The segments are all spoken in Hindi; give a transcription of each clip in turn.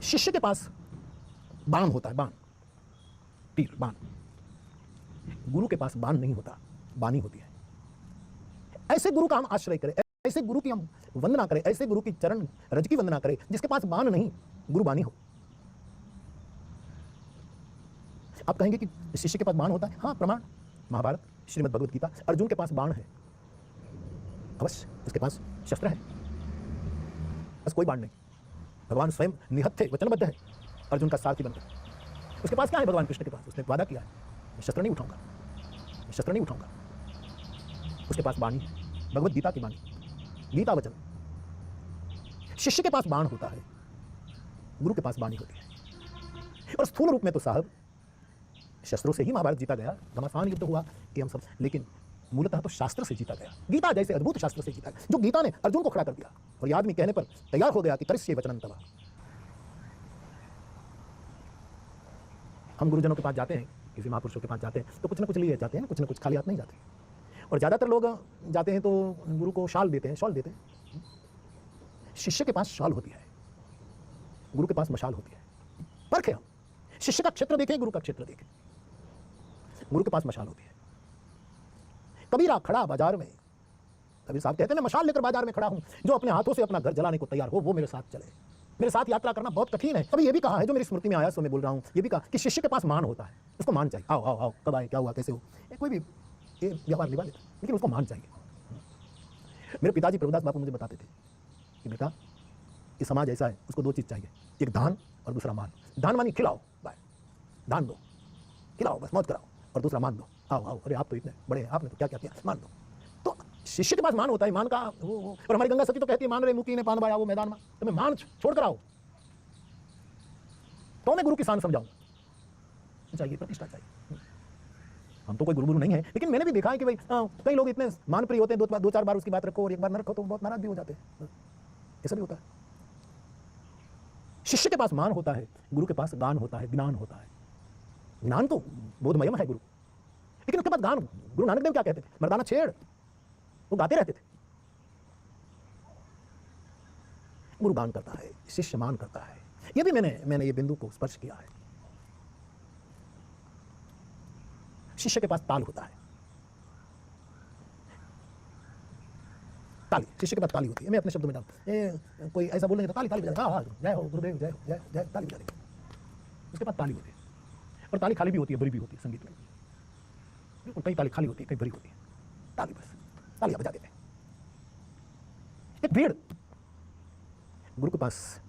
शिष्य के पास बाण होता है, बाण, तीर, बाण। गुरु के पास बाण नहीं होता, बाणी होती है। ऐसे गुरु का हम आश्रय करें, ऐसे गुरु की हम वंदना करें, ऐसे गुरु की चरण रज की वंदना करें जिसके पास बाण नहीं, गुरु बाणी हो। आप कहेंगे कि शिष्य के पास बाण होता है? हाँ, प्रमाण महाभारत, श्रीमद् भगवद गीता। अर्जुन के पास बाण है, अवश्य उसके पास शस्त्र है, बस कोई बाण नहीं। भगवान स्वयं निहत थे, वचनबद्ध है, अर्जुन का सारथी बनकर। उसके पास क्या है भगवान कृष्ण के पास? उसने वादा किया है, मैं शस्त्र नहीं उठाऊंगा, मैं शस्त्र नहीं उठाऊंगा। उसके पास बाणी है, भगवद गीता की बाणी, गीता वचन। शिष्य के पास बाण होता है, गुरु के पास बाणी होती है। और स्थूल रूप में तो साहब शस्त्रों से ही महाभारत जीता गया, घमासान युद्ध हुआ कि हम सब, लेकिन मूलतः तो शास्त्र से जीता गया। गीता जैसे अद्भुत शास्त्र से जीता गया, जो गीता ने अर्जुन को खड़ा कर दिया और ये आदमी कहने पर तैयार हो गया कि करिष्ये वचनं तव। हम गुरुजनों के पास जाते हैं, किसी महापुरुषों के पास जाते हैं तो कुछ ना कुछ लिए जाते हैं, कुछ ना कुछ, खाली हाथ नहीं जाते। और ज़्यादातर लोग जाते हैं तो गुरु को शाल देते हैं, शॉल देते हैं। शिष्य के पास शाल होती है, गुरु के पास मशाल होती है। फर्क है, हम शिष्य का क्षेत्र देखें, गुरु का क्षेत्र देखें। गुरु के पास मशाल होती है। कबीरा खड़ा बाजार में, कबीर साहब कहते हैं मैं मशाल लेकर बाजार में खड़ा हूं, जो अपने हाथों से अपना घर जलाने को तैयार हो वो मेरे साथ चले। मेरे साथ यात्रा करना बहुत कठिन है। कभी ये भी कहा है, जो मेरी स्मृति में आया सो मैं बोल रहा हूं, ये भी कहा कि शिष्य के पास मान होता है, उसको मान चाहिए। आओ आओ आओ, कब आए, क्या हुआ, कैसे हो, कोई भी ये व्यवहार निभा लेता, लेकिन उसको मान चाहिए। मेरे पिताजी प्रभुदास बापू मुझे बताते थे कि बेटा ये समाज ऐसा है, उसको दो चीज़ चाहिए, एक दान और दूसरा मान। दान मानी खिलाओ, बाय, दान दो, खिलाओ, बस मौज कराओ, और दूसरा मान दो, आओ आओ, अरे आप तो इतने बड़े हैं, आपने तो क्या क्या किया, मान दो। तो शिष्य के पास मान होता है, मान का वो। और हमारी गंगा सती तो कहती है मान रे मुकी ने पान बाया वो मैदान में, तो मैं मान छोड़ कर आओ तो मैं गुरु की शान समझाऊं। चाहिए प्रतिष्ठा चाहिए। हम तो कोई गुरु नहीं है, लेकिन मैंने भी देखा है कि भाई कई लोग इतने मान प्रिय होते हैं, दो चार बार उसकी बात रखो और एक बार न रखो तो बहुत नाराज भी हो जाते हैं। ऐसा भी होता है। शिष्य के पास मान होता है, गुरु के पास गान होता है, ज्ञान होता है। ज्ञान तो बोधमयम है गुरु, लेकिन उसके बाद गान। गुरु नानक देव क्या कहते थे? मर्दाना छेड़, वो गाते रहते थे। गुरु गान करता है, शिष्य मान करता है। ये भी मैंने ये बिंदु को स्पर्श किया है। शिष्य के पास ताल होता है, ताली, शिष्य के पास ताली होती है। मैं अपने शब्दों में डालूं, कोई ऐसा बोलेंगे तो ताली ताली बजाएगा, हाँ जय हो गुरुदेव, जय हो, जय जय, ताली बजा देंगे। उसके पास ताली होती है, और ताली खाली भी होती है, भरी भी होती है। संगीत में बिल्कुल कई ताली खाली होती है, कई भरी होती है। ताली बस तालियां बजा देते हैं। एक भीड़। गुरु के पास,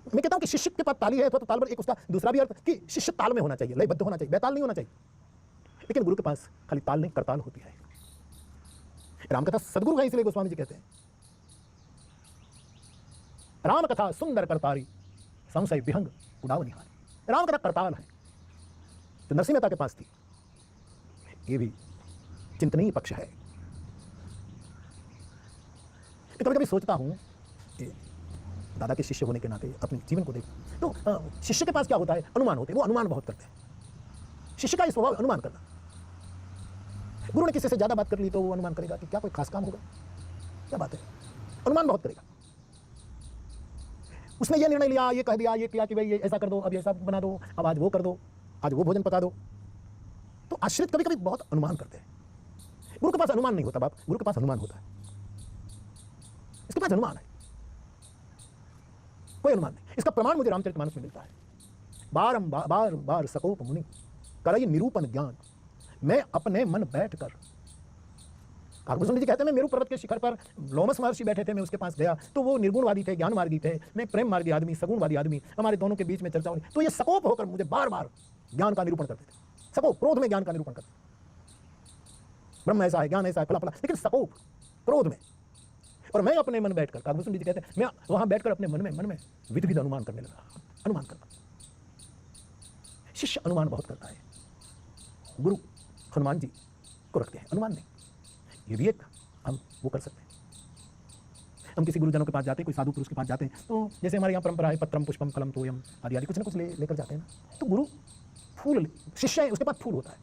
मैं कहता हूं कि शिष्य के पास ताली है तो ताल पर एक उसका दूसरा भी अर्थ कि शिष्य ताल में होना चाहिए, लयबद्ध होना चाहिए, बेताल नहीं होना चाहिए। लेकिन गुरु के पास खाली ताल नहीं, करताल होती है। रामकथा सदगुरु है, इसलिए गोस्वामी जी कहते हैं राम कथा सुंदर करतारी, संशय विहंग उड़ावनिहारी। राम कथा करताल है, तो नरसिंह मेहता के पास थी। ये भी चिंतनीय पक्ष है। कभी कभी सोचता हूं दादा के शिष्य होने के नाते अपने जीवन को देख तो शिष्य के पास क्या होता है? अनुमान होते हैं। वो अनुमान बहुत करते हैं। शिष्य का ये स्वभाव अनुमान करना। गुरु ने किसी से ज्यादा बात कर ली तो वो अनुमान करेगा कि क्या कोई खास काम होगा, क्या बात है, अनुमान बहुत करेगा। उसने ये निर्णय लिया, ये कह दिया, ये किया कि भाई ये ऐसा कर दो, अब ये ऐसा बना दो, अब आज वो कर दो, आज वो भोजन पका दो। तो आश्रित कभी कभी बहुत अनुमान करते हैं। गुरु के पास अनुमान नहीं होता बाप, गुरु के पास अनुमान होता है। इसके पास अनुमान है, कोई अनुमान नहीं। इसका प्रमाण मुझे रामचरितमानस में मिलता है। बार बार सकोप मुनि करई निरूपण ज्ञान, मैं अपने मन बैठ कर। काकभूषण जी कहते हैं मैं मेरू पर्वत के शिखर पर लोमस महर्षि बैठे थे, मैं उसके पास गया तो वो निर्गुणवादी थे, ज्ञान मार्गी थे, मैं प्रेम मार्गी आदमी, सगुणवादी आदमी, हमारे दोनों के बीच में चर्चा हुई। तो ये सकोप होकर मुझे बार बार ज्ञान का निरूपण करते थे। सकोप, क्रोध में ज्ञान का निरूपण करते, ब्रह्म ऐसा है, ज्ञान ऐसा है, फला फला, लेकिन सकोप क्रोध में। और मैं अपने मन बैठकर, काकभूषण जी कहते हैं मैं वहां बैठकर अपने मन में विध विध अनुमान करने लगा। अनुमान करना, शिष्य अनुमान बहुत करता है। गुरु हनुमान जी को रखते हैं अनुमान नहीं। ये भी एक हम वो कर सकते हैं। हम किसी गुरुजनों के पास जाते हैं, कोई साधु पुरुष के पास जाते हैं, तो जैसे हमारे यहाँ परंपरा है पत्रम पुष्पम फलम तोयम आदि आदि कुछ ना कुछ लेकर जाते हैं ना। तो गुरु फूल, शिष्य है उसके पास फूल होता है,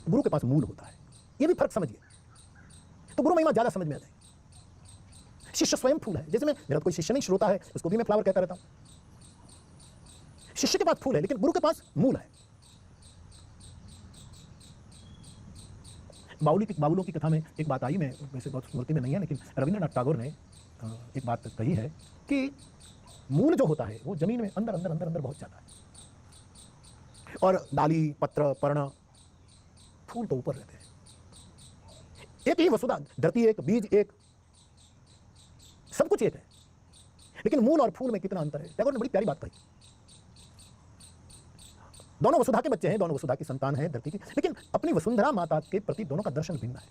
गुरु के पास मूल होता है। ये भी फर्क समझिए, तो गुरु महिमा ज्यादा समझ में आ जाए। शिष्य स्वयं फूल है। जैसे मेरा कोई शिष्य नहीं, श्रोता है, उसको भी मैं फ्लावर कहता रहता हूं। शिष्य के पास फूल है लेकिन गुरु के पास मूल है। बाउलों की कथा में एक बात आई, मैं वैसे बहुत स्मृति में नहीं है, लेकिन रविंद्रनाथ टैगोर ने एक बात कही है कि मूल जो होता है वो जमीन में अंदर अंदर अंदर अंदर बहुत जाता है, और डाली, पत्र, पर्ण, फूल तो ऊपर रहते हैं। एक ही वसुधा, धरती एक, बीज एक, सब कुछ एक है, लेकिन मूल और फूल में कितना अंतर है। टैगोर ने बड़ी प्यारी बात कही। दोनों वसुधा के बच्चे हैं, दोनों वसुधा की संतान है धरती की, लेकिन अपनी वसुंधरा माता के प्रति दोनों का दर्शन भिन्न है।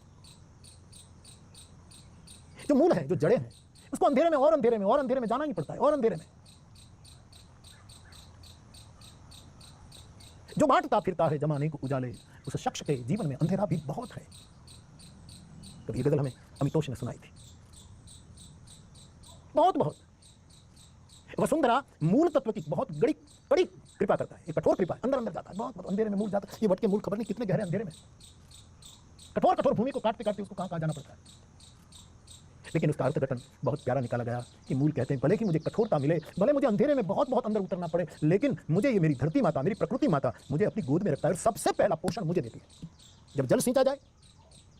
जो मूल है, जो जड़ें हैं, उसको अंधेरे में और अंधेरे में और अंधेरे में जाना ही पड़ता है, और अंधेरे में जो बांटता फिरता है जमाने को उजाले, उस शख्स के जीवन में अंधेरा भी बहुत है। तो ये गजल हमें अमितोष ने सुनाई थी। बहुत बहुत वसुंधरा मूल तत्व की बहुत बड़ी कड़ी कृपा करता है, एक कठोर कृपा, अंदर अंदर जाता है, बहुत बहुत अंधेरे में मूल जाता है। ये वट के मूल खबर नहीं कितने गहरे अंधेरे में, कठोर कठोर भूमि को काटते काटते उसको कहां कहां जाना पड़ता है। लेकिन उसका अर्थघटन बहुत प्यारा निकाला गया कि मूल कहते हैं, भले कि मुझे कठोरता मिले, भले मुझे अंधेरे में बहुत बहुत अंदर उतरना पड़े, लेकिन मुझे ये मेरी धरती माता, मेरी प्रकृति माता मुझे अपनी गोद में रखता है, और सबसे पहला पोषण मुझे देती है। जब जल सींचा जाए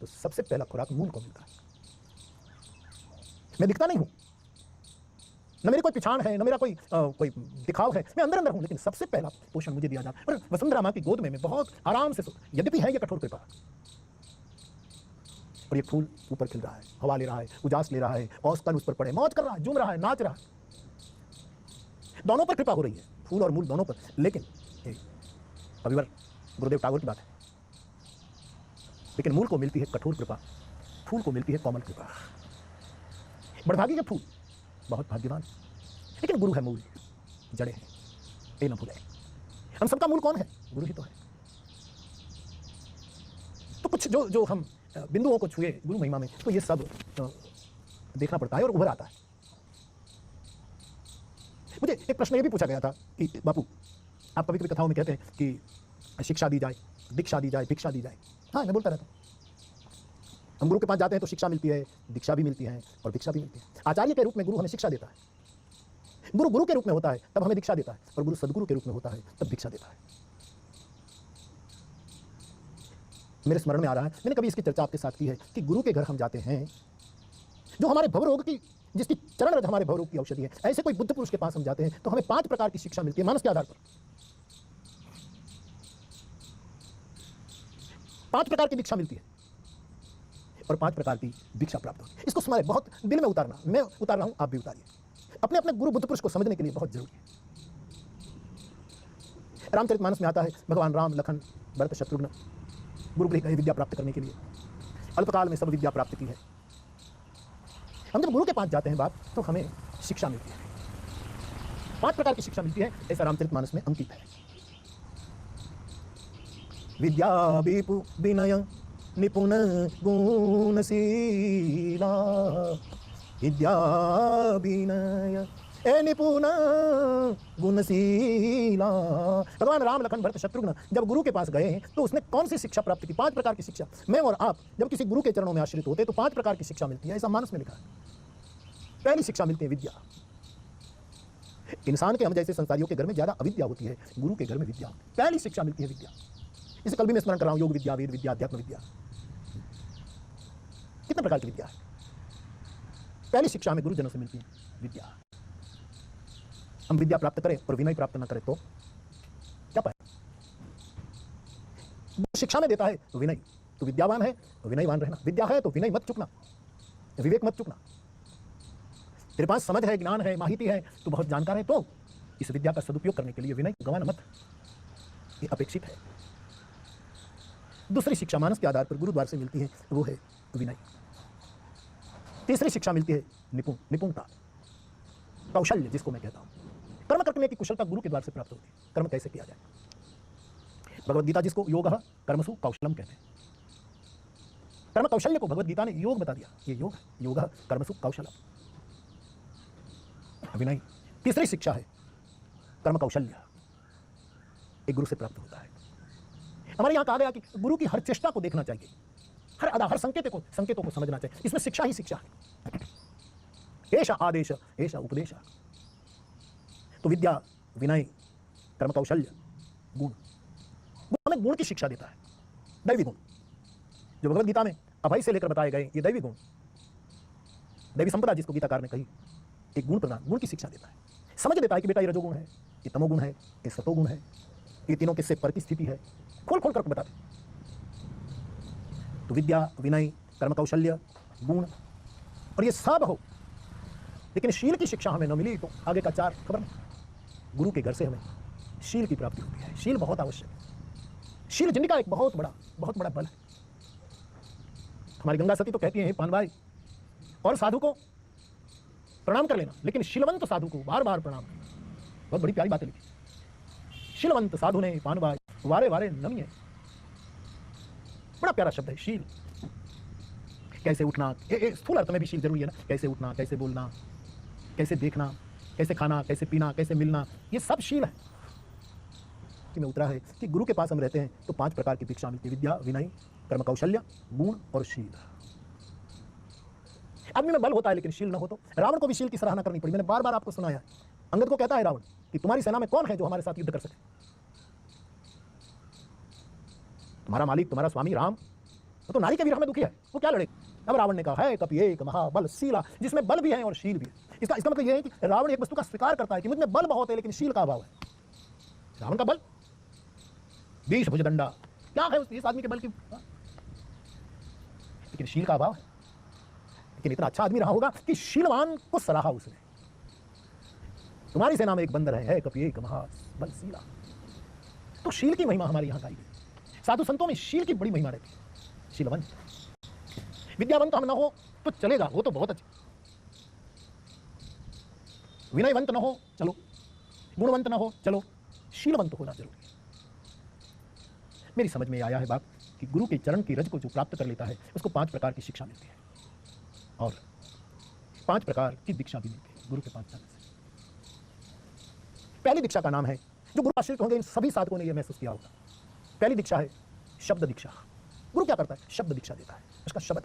तो सबसे पहला खुराक मूल को मिलता है। मैं दिखता नहीं हूं, न मेरी कोई पिछाड़ है, न मेरा कोई दिखाव है, मैं अंदर अंदर हूं, लेकिन सबसे पहला पोषण मुझे दिया जाता है। और वसुंधरा मां की गोद में मैं बहुत आराम से, यद्यपि है ये कठोर कृपा, और ये फूल ऊपर खिल रहा है, हवा ले रहा है, उजास ले रहा है, औसतन उस पर पड़े, मौज कर रहा है, झूम रहा है, नाच रहा है, दोनों पर कृपा हो रही है, फूल और मूल दोनों पर। लेकिन कविवर गुरुदेव टैगोर की बात है, लेकिन मूल को मिलती है कठोर कृपा, फूल को मिलती है कोमल कृपा। बड़भागी के फूल, बहुत भाग्यवान, लेकिन गुरु है मूल, जड़े हैं, ये न भूले। हम सबका मूल कौन है? गुरु ही तो है। तो कुछ जो हम बिंदुओं को छुए गुरु महिमा में, तो ये सब देखना पड़ता है और उभर आता है। मुझे एक प्रश्न ये भी पूछा गया था कि बापू, आप कभी कभी कथाओं में कहते हैं कि शिक्षा दी जाए, दीक्षा दी जाए, भिक्षा दी जाए। हाँ, मैं बोलता रहता हूँ। हम गुरु के पास जाते हैं तो शिक्षा मिलती है, दीक्षा भी मिलती है और भिक्षा भी मिलती है। आचार्य के रूप में गुरु हमें शिक्षा देता है, गुरु के रूप में होता है तब हमें दीक्षा देता है, और गुरु सदगुरु के रूप में होता है तब भिक्षा देता है। मेरे स्मरण में आ रहा है, मैंने कभी इसकी चर्चा आपके साथ की है कि गुरु के घर हम जाते हैं, जो हमारे भवरोग की, जिसकी चरण रज हमारे भवरोग की औषधि है, ऐसे कोई बुद्ध पुरुष के पास हम जाते हैं तो हमें 5 प्रकार की शिक्षा मिलती है मानस के आधार पर। 5 प्रकार की दीक्षा मिलती है और 5 प्रकार की दीक्षा प्राप्त होती है। इसको स्मरण बहुत दिल में उतारना, मैं उतार रहा हूं, आप भी उतारिए। अपने अपने गुरु बुद्ध पुरुष को समझने के लिए बहुत जरूरी है। रामचरितमानस में आता है, भगवान राम, लखन, भरत, शत्रुघ्न गुरु गृह गए विद्या प्राप्त करने के लिए, अल्पकाल में सब विद्या प्राप्त की है। हम जब गुरु के पास जाते हैं बाप, तो हमें शिक्षा मिलती है, 5 प्रकार की शिक्षा मिलती है, ऐसा रामचरितमानस में अंकित है। विद्या विपु विनय निपुण गुणशीला, विद्या विनय ए निपुण गुणशीला। भगवान राम, लखन, भरत, शत्रुघ्न जब गुरु के पास गए तो उसने कौन सी शिक्षा प्राप्त की? 5 प्रकार की शिक्षा। मैं और आप जब किसी गुरु के चरणों में आश्रित होते तो 5 प्रकार की शिक्षा मिलती है, ऐसा मानस में लिखा है। पहली शिक्षा मिलती है विद्या। इंसान के हम जैसे संसारियों के घर में ज्यादा अविद्या होती है, गुरु के घर में विद्या होती है। पहली शिक्षा मिलती है विद्या। इसे कल भी मैं स्मरण कर रहा हूं, योग विद्या, वेद विद्या, अध्यात्म विद्या। कितने प्रकार की विद्या है? पहली शिक्षा हमें गुरुजनों से मिलती है विद्या। हम विद्या प्राप्त करें और विनय प्राप्त न करें तो क्या पाए? शिक्षा में देता है तो विनय, तो विद्यावान है तो विनयवान रहना, विद्या है तो विनय मत चुकना, विवेक मत चुकना। तेरे पास समझ है, ज्ञान है, माहिती है, तो बहुत जानकार है, तो इस विद्या का सदुपयोग करने के लिए विनय गंवाना मत, ये अपेक्षित है। दूसरी शिक्षा मानस के आधार पर गुरुद्वार से मिलती है, वो है विनय। तीसरी शिक्षा मिलती है निपुणता, कौशल्य, जिसको मैं कहता हूं। कर्म करने की कुशलता गुरु के द्वार से प्राप्त होती है। कर्म कैसे किया जाए? भगवद गीता जिसको योगः कर्मसु कौशलम कहते हैं, कर्म कौशल्य को भगवद गीता ने योग बता दिया। ये योग है, योगः कर्मसु कौशलम, विनय। तीसरी शिक्षा है कर्म कौशल्य, एक गुरु से प्राप्त होता है। हमारे यहां कहा गया कि गुरु की हर चेष्टा को देखना चाहिए, हर अदा, हर संकेतों को समझना चाहिए। इसमें शिक्षा ही शिक्षा है। ऐसा आदेश, ऐसा उपदेश। तो विद्या, विनय, कर्म कौशल्य, गुण। हमें गुण की शिक्षा देता है, दैवी गुण जो भगवत गीता में अभय से लेकर बताए गए, ये दैवी गुण, दैवी संपदा जिसको गीताकार ने कही, एक गुण प्रदान, गुण की शिक्षा देता है। समझ देता है कि बेटा ये रजोगुण है, ये तमोगुण है, ये सतोगुण है, ये तीनों किससे पर की स्थिति है, खोल खोल कर बता दे। तो विद्या, विनय, कर्म कौशल्य, गुण, और ये सब हो, लेकिन शील की शिक्षा हमें न मिली तो आगे का चार खबर नहीं। गुरु के घर से हमें शील की प्राप्ति होती है। शील बहुत आवश्यक है। शील जिंदगी का एक बहुत बड़ा बल है। हमारी गंगा सती तो कहती है, पान भाई और साधु को प्रणाम कर लेना, लेकिन शीलवंत साधु को बार बार प्रणाम करना। बहुत बड़ी प्यारी बात लिखी। शीलवंत साधु ने पान भाई वारे वारे नमिए। बड़ा प्यारा शब्द है शील। कैसे उठना, स्थूल अर्थ में भी शील जरूरी है ना। कैसे उठना, कैसे बोलना, कैसे देखना, कैसे खाना, कैसे पीना, कैसे मिलना, ये सब शील है। कि में उतरा है कि गुरु के पास हम रहते हैं तो 5 प्रकार की भिक्षा मिलती है, विद्या, विनय, कर्म कौशल्य, गुण और शील। आदमी में बल होता है लेकिन शील न हो तो रावण को भी शील की सराहना करनी पड़ी। मैंने बार बार आपको सुनाया। अंगद को कहता है रावण कि तुम्हारी सेना में कौन है जो हमारे साथ युद्ध कर सके? तुम्हारा मालिक, तुम्हारा स्वामी राम, वो तो नारी के विरह में दुखी है, वो क्या लड़े? अब रावण ने कहा है कपि एक महाबल शीला, जिसमें बल भी है और शील भी है। इसका मतलब यह है कि रावण एक वस्तु का स्वीकार करता है कि मुझ में बल बहुत है लेकिन शील का अभाव है। रावण का बल 20 भुजदंडा, क्या है इस आदमी के बल की, लेकिन शील का अभाव है। लेकिन इतना अच्छा आदमी रहा होगा कि शीलवान को सराहा उसने। तुम्हारी सेना में एक बंदर है कपि एक महाबल शीला। तो शील की महिमा हमारे यहां गाई गई। साधु संतों में शील की बड़ी महिमा रहती है। शीलवंत, विद्यावंत हम ना हो तो चलेगा, वो तो बहुत अच्छा। विनयवंत ना हो चलो, गुणवंत ना हो चलो, शीलवंत होना जरूरी है। मेरी समझ में आया है बात कि गुरु के चरण की रज को जो प्राप्त कर लेता है उसको 5 प्रकार की शिक्षा मिलती है और 5 प्रकार की दीक्षा भी मिलती है गुरु के 5 चरण से। पहली दीक्षा का नाम है, जो गुरु आश्रित होंगे इन सभी साधकों ने यह महसूस किया होगा, पहली दीक्षा है शब्द दीक्षा। गुरु क्या करता है? शब्द दीक्षा देता है। उसका शब्द,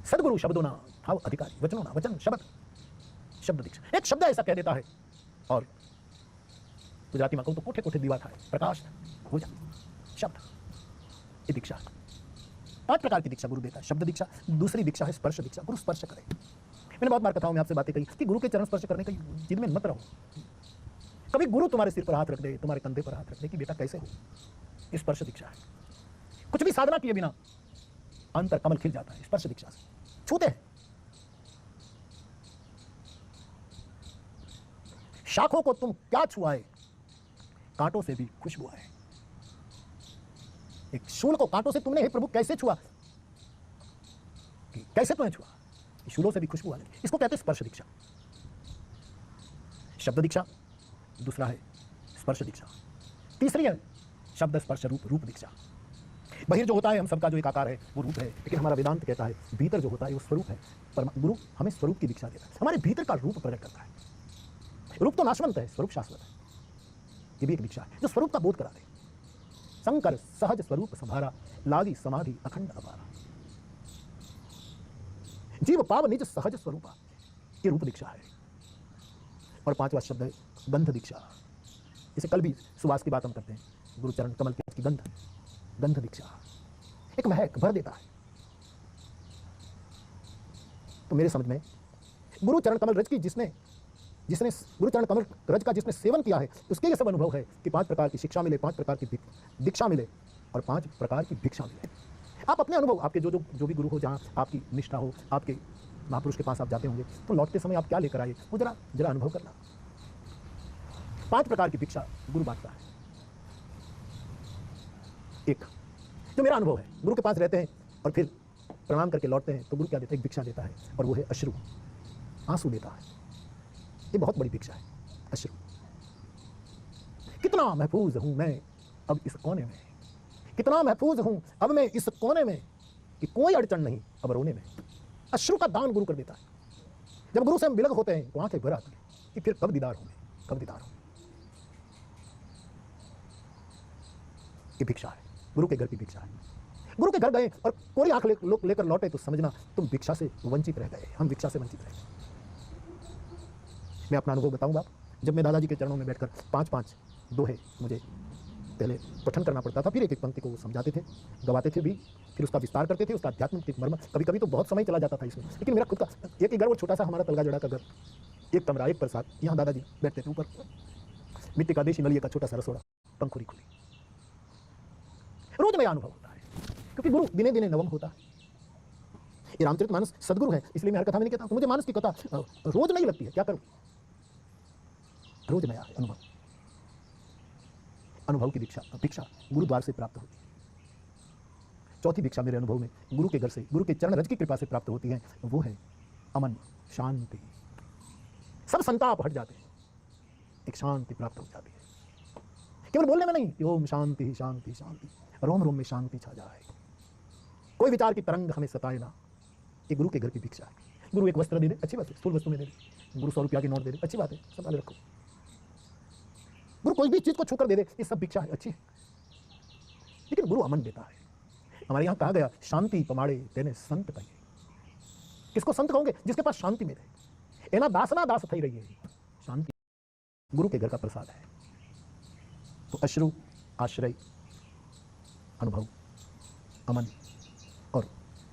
सदगुरु शब्दों ना भाव अधिकारी, वचनों ना वचन शब्द, शब्द दीक्षा। एक शब्द ऐसा कह देता है और गुजराती में कहूं तो कोठे कोठे दीवा था, प्रकाश हो जा, शब्द, ये दीक्षा। 5 प्रकार की दीक्षा गुरु देता है। शब्द दीक्षा। दूसरी दीक्षा है स्पर्श दीक्षा, गुरु स्पर्श करे। मैंने बहुत बार कथाओं में आपसे बातें कही कि गुरु के चरण स्पर्श करने की जिद में मत रहो। कभी गुरु तुम्हारे सिर पर हाथ रख दे, तुम्हारे कंधे पर हाथ रख दे कि बेटा कैसे हो, ये स्पर्श दीक्षा है। कुछ भी साधना किए बिना अंतर कमल खिल जाता है स्पर्श दीक्षा से, छूते हैं। शाखों को तुम क्या छुआए, कांटों से भी खुशबू आए। एक शूल को कांटों से तुमने, हे प्रभु कैसे छुआ, कैसे तुम्हें छुआ, शूलों से भी खुशबू आने, इसको कहते हैं स्पर्श दीक्षा। शब्द दीक्षा, दूसरा है स्पर्श दीक्षा, तीसरी है शब्द स्पर्श रूप, रूप दीक्षा। बहिर जो होता है हम सबका जो एक आकार है वो रूप है, लेकिन हमारा वेदांत कहता है भीतर जो होता है वो स्वरूप है। पर गुरु हमें स्वरूप की दीक्षा देता है, हमारे भीतर का रूप प्रकट करता है। रूप तो नाशवंत है, स्वरूप शाश्वत है। ये भी एक दीक्षा है जो स्वरूप का बोध करा दे। शंकर सहज स्वरूप संभारा, लागी समाधि अखंड अपारा। जीव पाव निज सहज स्वरूपा, ये रूप दीक्षा है। और 5वां शब्द है गंध दीक्षा। इसे कल भी सुवास की बात हम करते हैं, गुरु चरण कमल की गंध, गंध दीक्षा। एक महक भर देता है। तो मेरे समझ में गुरु चरण कमल रज की जिसने गुरु चरण कमल रज का जिसने सेवन किया है उसके ये सब अनुभव है कि 5 प्रकार की शिक्षा मिले, 5 प्रकार की दीक्षा मिले और 5 प्रकार की भिक्षा मिले। आप अपने अनुभव, आपके जो भी गुरु हो, जहाँ आपकी निष्ठा हो, आपके महापुरुष के पास आप जाते होंगे तो लौटते समय आप क्या लेकर आए वो जरा अनुभव करना। 5 प्रकार की भिक्षा गुरु बांटता है। एक जो मेरा अनुभव है, गुरु के पास रहते हैं और फिर प्रणाम करके लौटते हैं तो गुरु क्या देता है? एक भिक्षा देता है और वो है अश्रु, आंसू देता है। ये बहुत बड़ी भिक्षा है, अश्रु। कितना महफूज हूं मैं अब इस कोने में, कितना महफूज हूं अब मैं इस कोने में कि कोई अड़चन नहीं अब रोने में। अश्रु का दान गुरु कर देता है। जब गुरु से हम विलग होते हैं तो आंखें भर आती हैं कि फिर कब दीदार होंगे, कब दीदार होंगे। ये भिक्षा है, गुरु के घर की भिक्षा है। गुरु के घर गए और कोरी आंख लेकर लौटे तो समझना तुम भिक्षा से वंचित रह गए, हम भिक्षा से वंचित रह गए। मैं अपना अनुभव बताऊंगा। जब मैं दादाजी के चरणों में बैठकर 5-5 दोहे मुझे पहले पठन करना पड़ता था, फिर एक एक पंक्ति को वो समझाते थे, गवाते थे भी, फिर उसका विस्तार करते थे, उसका आध्यात्मिक मर्म। कभी कभी तो बहुत समय चला जाता था इसमें, लेकिन मेरा खुद का एक ही घर, वो छोटा सा हमारा तलगा जड़ा का घर, एक कमरा, एक प्रसाद, यहाँ दादाजी बैठते थे, ऊपर मिट्टी का देशी नलिया का छोटा सा रसोड़ा, पंखुरी खुली। रोज नया अनुभव होता है, क्योंकि गुरु दिने दिने नवम होता है। ये रामचरितमानस सदगुरु है, इसलिए मैं हर कथा में नहीं कहता मुझे मानस की कथा रोज नहीं लगती है, क्या करूं, रोज नया है अनुभव। अनुभव की भिक्षा गुरुद्वार से प्राप्त होती है। चौथी भिक्षा मेरे अनुभव में गुरु के घर से, गुरु के चरण रज की कृपा से प्राप्त होती है, वो है अमन, शांति। सब संताप हट जाते हैं, एक शांति प्राप्त हो जाती है। केवल बोलने में नहीं, ओम शांति शांति शांति, रोम रोम में शांति छा जाए, कोई विचार की तरंग हमें सताए ना। ये गुरु के घर की भिक्षा है। गुरु एक वस्त्र दे दे, अच्छी बात है, स्थूल वस्तु में दे दे। गुरु 100 रुपया की नोट दे दे, अच्छी बात है, संभाले रखो। गुरु कोई भी चीज को छूकर दे दे, ये सब भिक्षा है, अच्छी है। लेकिन गुरु अमन देता है। हमारे यहाँ कहा गया, शांति पमाड़े तेने संत कहिए। किसको संत कहोगे? जिसके पास शांति में रहे। एना दासना दास थई रही है, शांति गुरु के घर का प्रसाद है। तो अश्रु, आश्रय, अनुभव, अमन और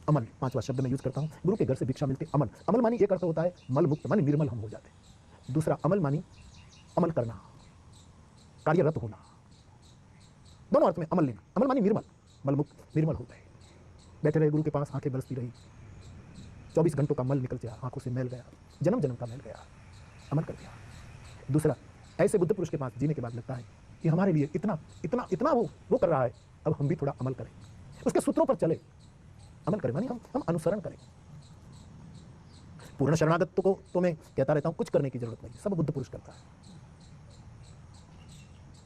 अमल, 5वां शब्द मैं यूज करता हूं। गुरु के घर से भिक्षा मिलती अमल। अमल मानी एक अर्थ होता है मल मुक्त, मानी निर्मल हम हो जाते। दूसरा अमल मानी अमल करना, कार्यरत होना, दोनों अर्थ में अमल लेना। अमल मानी निर्मल, मल मुक्त, निर्मल होता है। बैठे रहे गुरु के पास, आंखें बरसती रही, 24 घंटों का मल निकल गया, आंखों से मैल गया, जन्म जन्म का मैल गया, अमल कर दिया। दूसरा, ऐसे बुद्ध पुरुष के पास जीने के बाद लगता है कि हमारे लिए इतना इतना इतना वो कर रहा है, अब हम भी थोड़ा अमल करें, उसके सूत्रों पर चले, अमल करें, मानी हम अनुसरण करें। पूर्ण शरणागत को तो मैं कहता रहता हूं, कुछ करने की जरूरत नहीं, सब बुद्ध पुरुष करता है।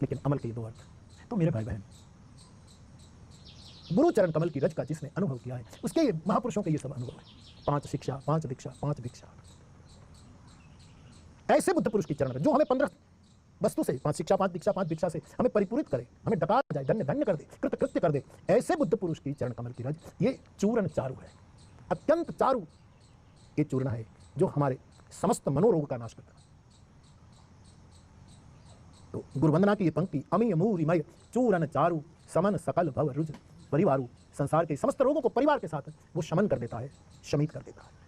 लेकिन अमल के ये 2 अर्थ। तो मेरे भाई बहन, गुरु चरण कमल की रज का जिसने अनुभव किया है, उसके महापुरुषों के ये सब अनुभव है। 5 शिक्षा, 5 दीक्षा, 5 भिक्षा। ऐसे बुद्ध पुरुष की चरण रज जो हमें 15 वस्तु से, 5 शिक्षा, 5 दीक्षा, 5 भिक्षा से हमें परिपूरित करे, हमें डका जाए, धन्य धन्य कर दे, कृत कृत्य कर दे। ऐसे बुद्ध पुरुष की चरण कमल की रज, ये चूर्ण चारु है, अत्यंत चारु ये चूर्ण है, जो हमारे समस्त मनोरोग का नाश करता है। तो गुरुवंदना की ये पंक्ति, अमीय मूरिमय चूर्ण चारु समन सकल भव रुज परिवारु, संसार के समस्त रोगों को परिवार के साथ वो शमन कर देता है, शमित कर देता है।